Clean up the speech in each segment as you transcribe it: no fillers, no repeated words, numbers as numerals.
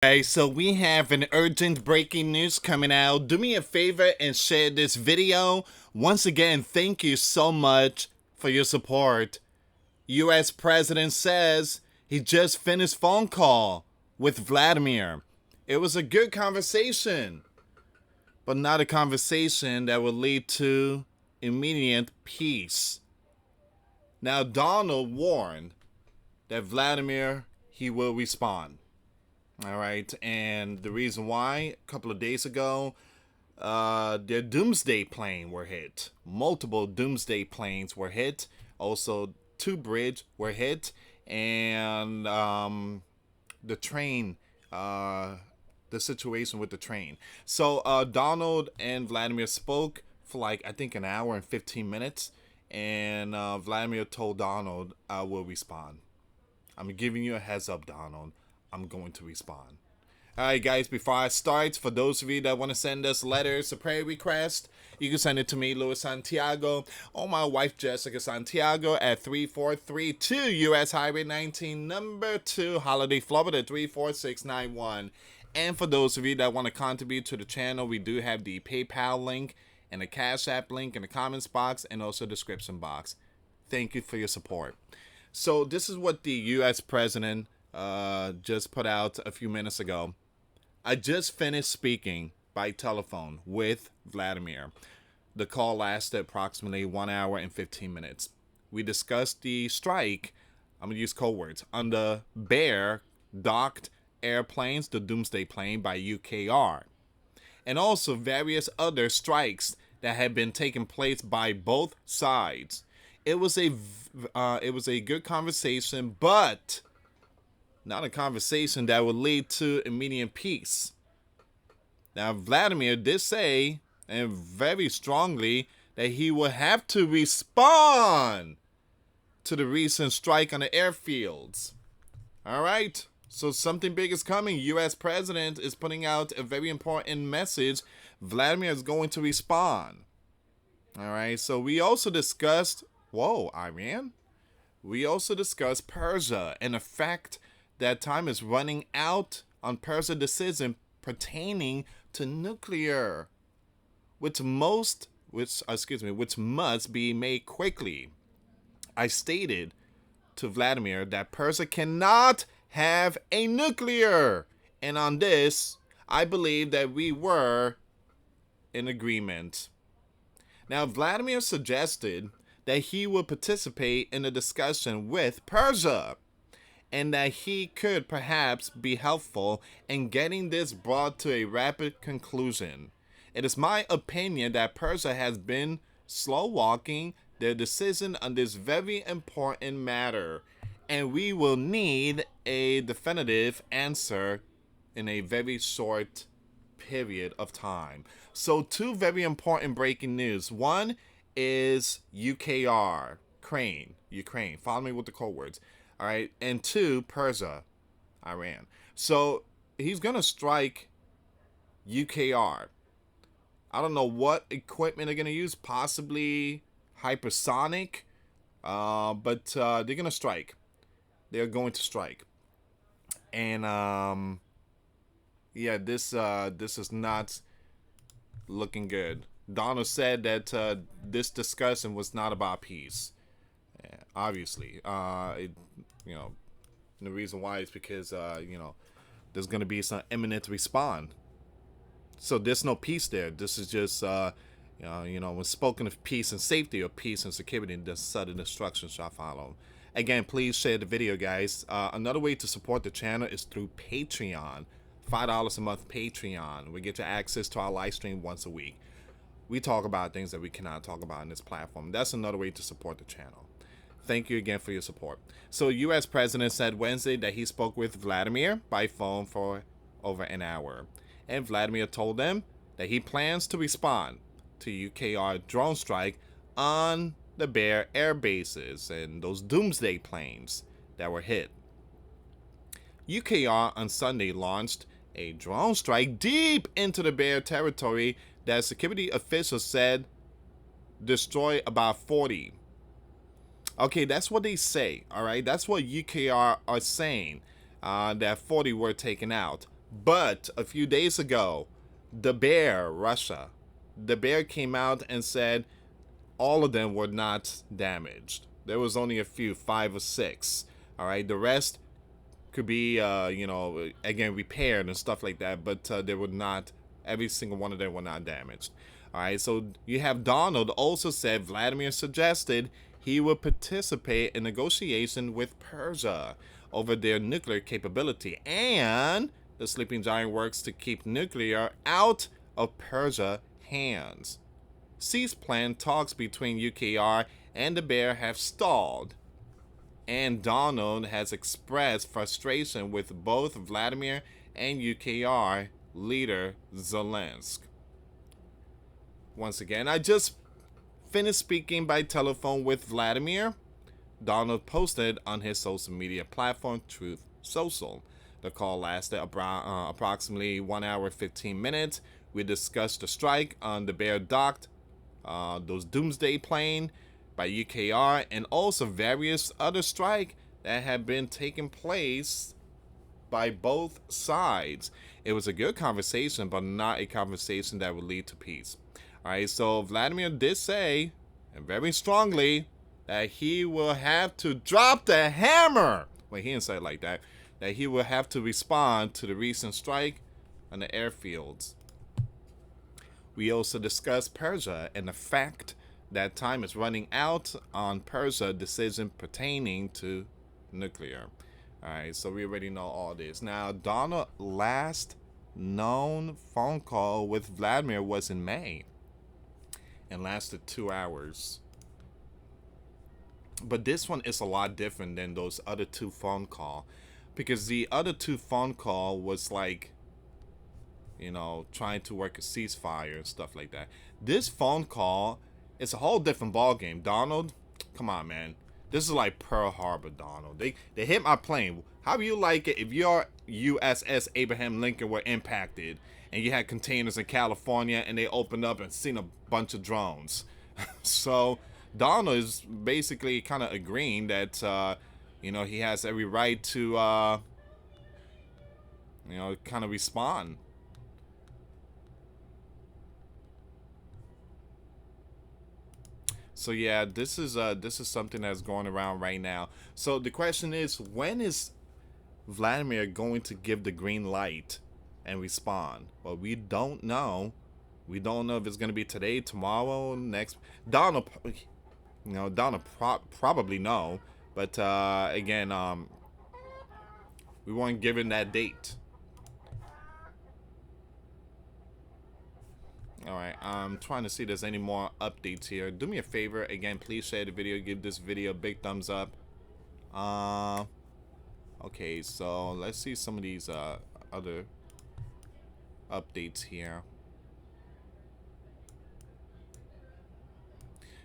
Okay, so we have an urgent breaking news coming out. Do me a favor and share this video. Once again, thank you so much for your support. US President says he just finished phone call with Vladimir. It was a good conversation, but not a conversation that will lead to immediate peace. Now, Donald warned that Vladimir, he will respond. All right, and the reason why, a couple of days ago, their doomsday plane were hit. Multiple doomsday planes were hit. Also, two bridges were hit, and the train, the situation with the train. So Donald and Vladimir spoke for like I think an hour and 15 minutes, and Vladimir told Donald, "I will respond. I'm giving you a heads up, Donald. I'm going to respond." Alright guys, before I start, for those of you that want to send us letters or prayer requests, you can send it to me, US Santiago, or my wife Jessica Santiago at 3432 US Highway 19, number 2, Holiday, Florida 34691. And for those of you that want to contribute to the channel, we do have the PayPal link and the Cash App link in the comments box and also description box. Thank you for your support. So this is what the US President just put out a few minutes ago. I just finished speaking by telephone with Vladimir. The call lasted approximately 1 hour and 15 minutes. We discussed the strike, I'm going to use code words, on the Bear docked airplanes, the Doomsday plane by UKR, and also various other strikes that had been taking place by both sides. It was a good conversation, but not a conversation that would lead to immediate peace. Now, Vladimir did say, and very strongly, that he will have to respond to the recent strike on the airfields. All right, so something big is coming. U.S. President is putting out a very important message. Vladimir is going to respond. All right, so we also discussed, Iran? We also discussed Persia and the fact that time is running out on Persia decision pertaining to nuclear, which must be made quickly. I stated to Vladimir that Persia cannot have a nuclear, and on this, I believe that we were in agreement. Now, Vladimir suggested that he would participate in a discussion with Persia, and that he could perhaps be helpful in getting this brought to a rapid conclusion. It is my opinion that Persia has been slow walking their decision on this very important matter, and we will need a definitive answer in a very short period of time. So, two very important breaking news. One is UKR, Ukraine. Follow me with the code words. All right, and two, Persia, Iran. So he's gonna strike UKR. I don't know what equipment they're gonna use, possibly hypersonic, but they're gonna strike. They're going to strike, and yeah, this is not looking good. Donald said that this discussion was not about peace. Obviously, the reason why is because there's going to be some imminent response. So there's no peace there. This is just when spoken of peace and safety or peace and security, the sudden destruction shall follow. Again, please share the video, guys. Another way to support the channel is through Patreon. $5 a month Patreon. We get you access to our live stream once a week. We talk about things that we cannot talk about on this platform. That's another way to support the channel. Thank you again for your support. So, U.S. President said Wednesday that he spoke with Vladimir by phone for over an hour. And Vladimir told them that he plans to respond to UKR drone strike on the Bear air bases and those doomsday planes that were hit. UKR on Sunday launched a drone strike deep into the Bear territory that security officials said destroyed about 40. Okay, that's what they say, all right? That's what UKR are saying, that 40 were taken out. But a few days ago, the bear, Russia, the bear came out and said all of them were not damaged. There was only a few, 5 or 6. All right, the rest could be, again, repaired and stuff like that, but they were not. Every single one of them were not damaged. All right, so you have Donald also said Vladimir suggested he would participate in negotiation with Persia over their nuclear capability, and the sleeping giant works to keep nuclear out of Persia hands. Cease planned talks between UKR and the bear have stalled, and Donald has expressed frustration with both Vladimir and UKR leader Zelensky. Once again, I just finished speaking by telephone with Vladimir. Donald posted on his social media platform, Truth Social. The call lasted approximately 1 hour 15 minutes. We discussed the strike on the Bear docked, those Doomsday plane by UKR, and also various other strikes that have been taking place by both sides. It was a good conversation, but not a conversation that would lead to peace. All right, so Vladimir did say, and very strongly, that he will have to drop the hammer. Well, he didn't say it like that. That he will have to respond to the recent strike on the airfields. We also discussed Persia and the fact that time is running out on Persia decision pertaining to nuclear. All right, so we already know all this. Now, Donald's last known phone call with Vladimir was in May and lasted 2 hours. But this one is a lot different than those other 2 phone calls, because the other 2 phone call was like, trying to work a ceasefire and stuff like that. This phone call is a whole different ballgame. Donald, come on, man. This is like Pearl Harbor, Donald. They hit my plane. How do you like it if your USS Abraham Lincoln were impacted and you had containers in California and they opened up and seen a bunch of drones? So Donald is basically kind of agreeing that, he has every right to, kind of respond. So yeah, this is something that's going around right now. So the question is, when is Vladimir going to give the green light and respond? Well, we don't know. We don't know if it's going to be today, tomorrow, next. Donald probably know, but again, we weren't given that date. Alright, I'm trying to see if there's any more updates here. Do me a favor, again, please share the video, give this video a big thumbs up. Okay, so let's see some of these other updates here.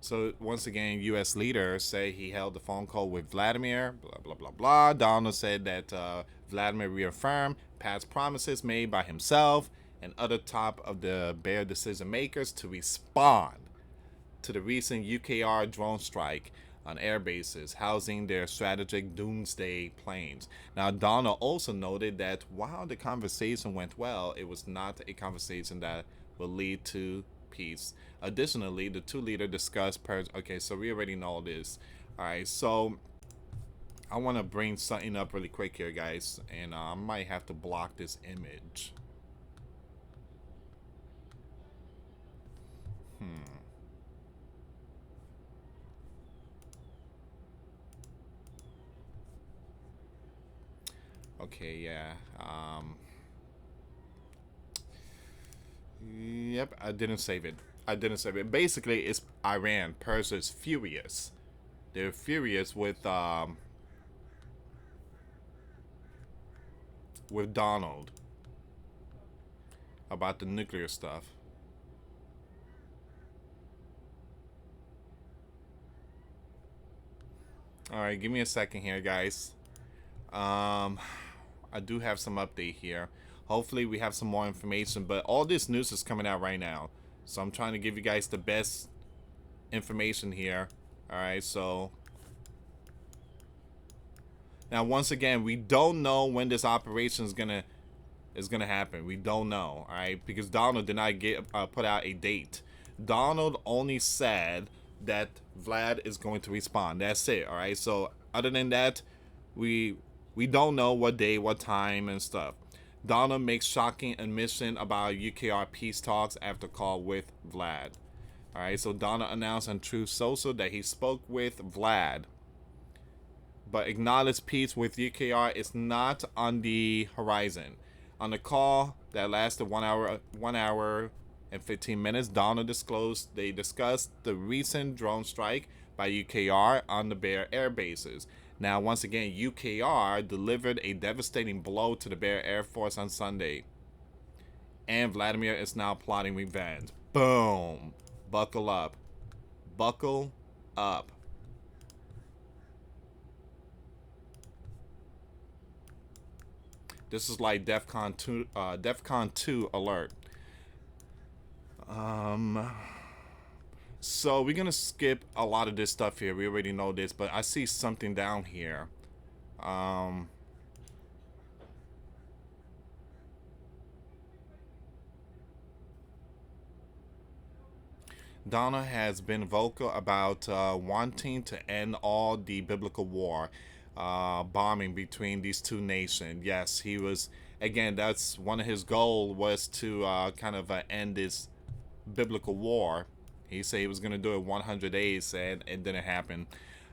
So once again, U.S. leader say he held a phone call with Vladimir, blah, blah, blah, blah. Donald said that Vladimir reaffirmed past promises made by himself and other top of the bear decision makers to respond to the recent UKR drone strike on air bases housing their strategic Doomsday planes. Now, Donald also noted that while the conversation went well, it was not a conversation that will lead to peace. Additionally, the 2 leaders discussed okay, so we already know this. All right, so I want to bring something up really quick here, guys, and I might have to block this image. Okay, yeah. Yep, I didn't save it. Basically, it's Iran. Persia is furious. They're furious with Donald about the nuclear stuff. All right, give me a second here, guys. I do have some update here. Hopefully we have some more information, but all this news is coming out right now, so I'm trying to give you guys the best information here. All right, so now once again, we don't know when this operation is gonna is gonna happen. We don't know, all right? Because Donald did not get put out a date. Donald only said that Vlad is going to respond. That's it, all right? So other than that, we we don't know what day, what time, and stuff. Donald makes shocking admission about UKR peace talks after call with Vlad. All right, so Donald announced on Truth Social that he spoke with Vlad, but acknowledged peace with UKR is not on the horizon. On the call that lasted 1 hour and 15 minutes, Donald disclosed they discussed the recent drone strike by UKR on the Bear Air bases. Now, once again, UKR delivered a devastating blow to the Bear Air Force on Sunday, and Vladimir is now plotting revenge. Boom. Buckle up. Buckle up. This is like DEFCON 2 alert. So we're gonna skip a lot of this stuff here. We already know this, but I see something down here. Um, Donna has been vocal about wanting to end all the biblical war, bombing between these two nations. Yes, he was. Again, that's one of his goals was to kind of end this biblical war. He said he was going to do it 100 days, and it didn't happen.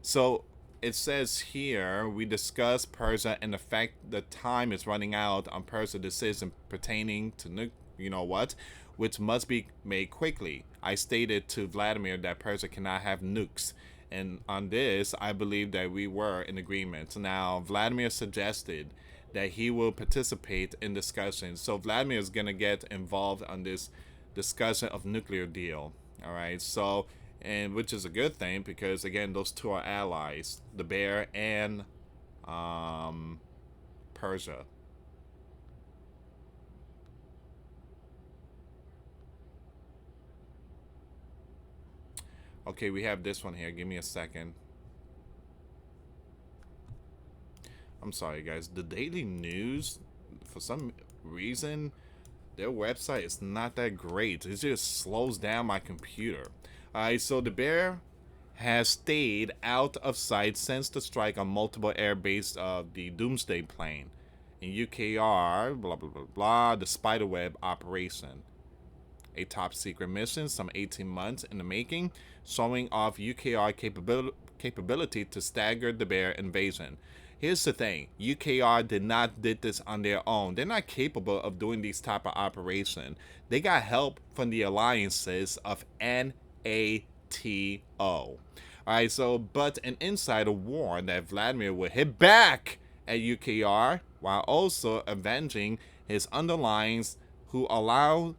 So it says here we discuss Persia and the fact that time is running out on Persia decision pertaining to you know what, which must be made quickly. I stated to Vladimir that Persia cannot have nukes, and on this, I believe that we were in agreement. Now, Vladimir suggested that he will participate in discussions. So Vladimir is going to get involved on this discussion of nuclear deal. All right. So, and which is a good thing because again, those two are allies, the Bear and Persia. Okay, we have this one here. Give me a second. I'm sorry, guys. The Daily News, for some reason, their website is not that great. It just slows down my computer. Alright, so the Bear has stayed out of sight since the strike on multiple air bases of the Doomsday plane. In UKR, blah, blah, blah, blah, the Spiderweb operation. A top secret mission, some 18 months in the making, showing off UKR capability to stagger the Bear invasion. Here's the thing, UKR did not did this on their own. They're not capable of doing these type of operation. They got help from the alliances of NATO. Alright, so but an insider warned that Vladimir would hit back at UKR while also avenging his underlings who allowed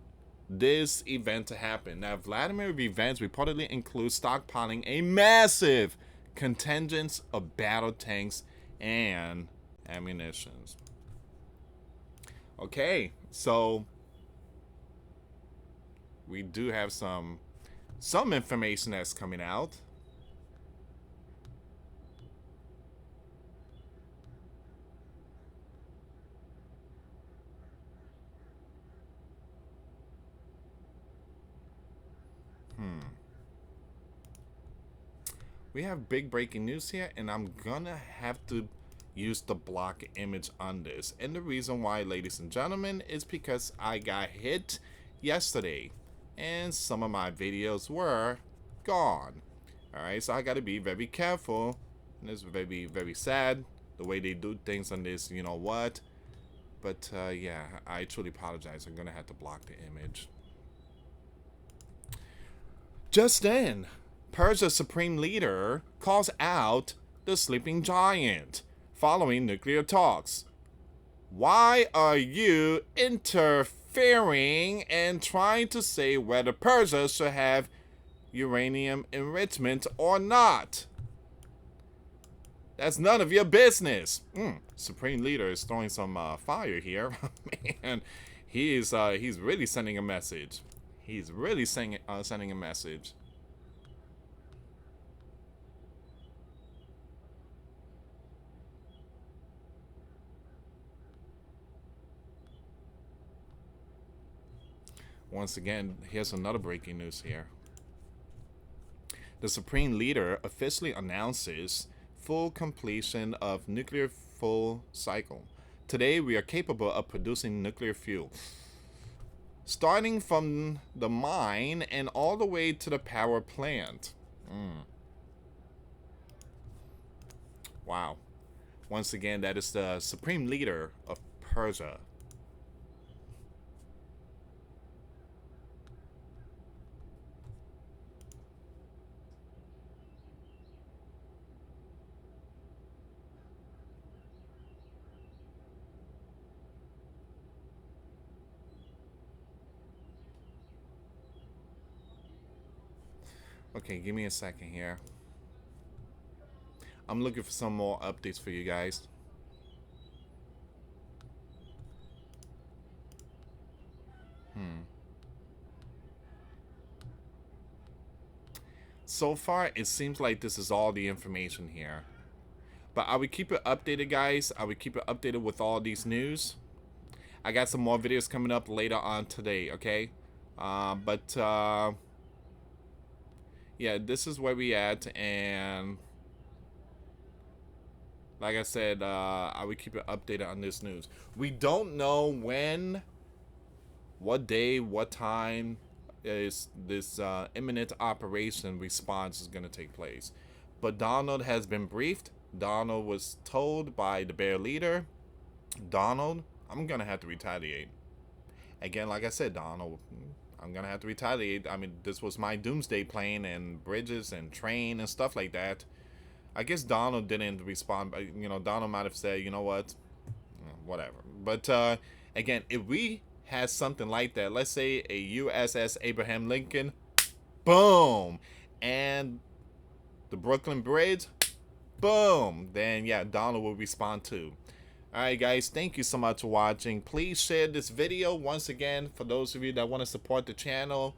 this event to happen. Now, Vladimir revenge reportedly includes stockpiling a massive contingent of battle tanks and ammunitions. Okay, so we do have some information that's coming out. We have big breaking news here, and I'm gonna have to use the block image on this. And the reason why, ladies and gentlemen, is because I got hit yesterday, and some of my videos were gone. Alright, so I gotta be very careful. And it's very, very sad the way they do things on this, you know what. But yeah, I truly apologize. I'm gonna have to block the image. Just then, Persia's supreme leader calls out the sleeping giant following nuclear talks. Why are you interfering and trying to say whether Persia should have uranium enrichment or not? That's none of your business. Supreme leader is throwing some fire here. Man, he's really sending a message. He's really sending a message. Once again, here's another breaking news here. The Supreme Leader officially announces full completion of nuclear full cycle. Today, we are capable of producing nuclear fuel, starting from the mine and all the way to the power plant. Wow. Once again, that is the Supreme Leader of Persia. Okay, give me a second here. I'm looking for some more updates for you guys. So far, it seems like this is all the information here. But I will keep it updated, guys. I will keep it updated with all these news. I got some more videos coming up later on today, okay? Yeah, this is where we at, and like I said, I will keep it updated on this news. We don't know when, what day, what time is this imminent operation response is going to take place. But Donald has been briefed. Donald was told by the bear leader, Donald, I'm going to have to retaliate. Again, like I said, Donald, I'm going to have to retaliate. I mean, this was my doomsday plane and bridges and train and stuff like that. I guess Donald didn't respond. But, you know, Donald might have said, you know what, whatever. But again, if we had something like that, let's say a USS Abraham Lincoln, boom, and the Brooklyn Bridge, boom, then yeah, Donald will respond too. Alright guys, thank you so much for watching. Please share this video. Once again, for those of you that want to support the channel,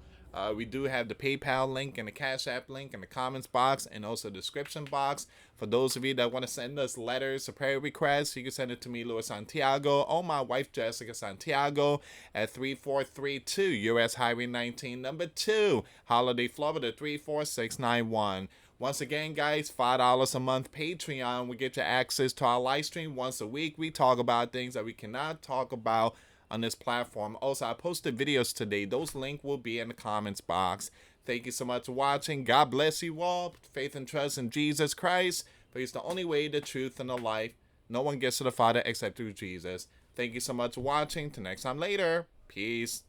we do have the PayPal link and the Cash App link in the comments box and also the description box. For those of you that want to send us letters or prayer requests, you can send it to me, US Santiago, or my wife, Jessica Santiago, at 3432 US Highway 19, number 2, Holiday, Florida, 34691. Once again, guys, $5 a month Patreon. We get you access to our live stream once a week. We talk about things that we cannot talk about on this platform. Also, I posted videos today. Those links will be in the comments box. Thank you so much for watching. God bless you all. Faith and trust in Jesus Christ. For He's the only way, the truth, and the life. No one gets to the Father except through Jesus. Thank you so much for watching. Till next time later. Peace.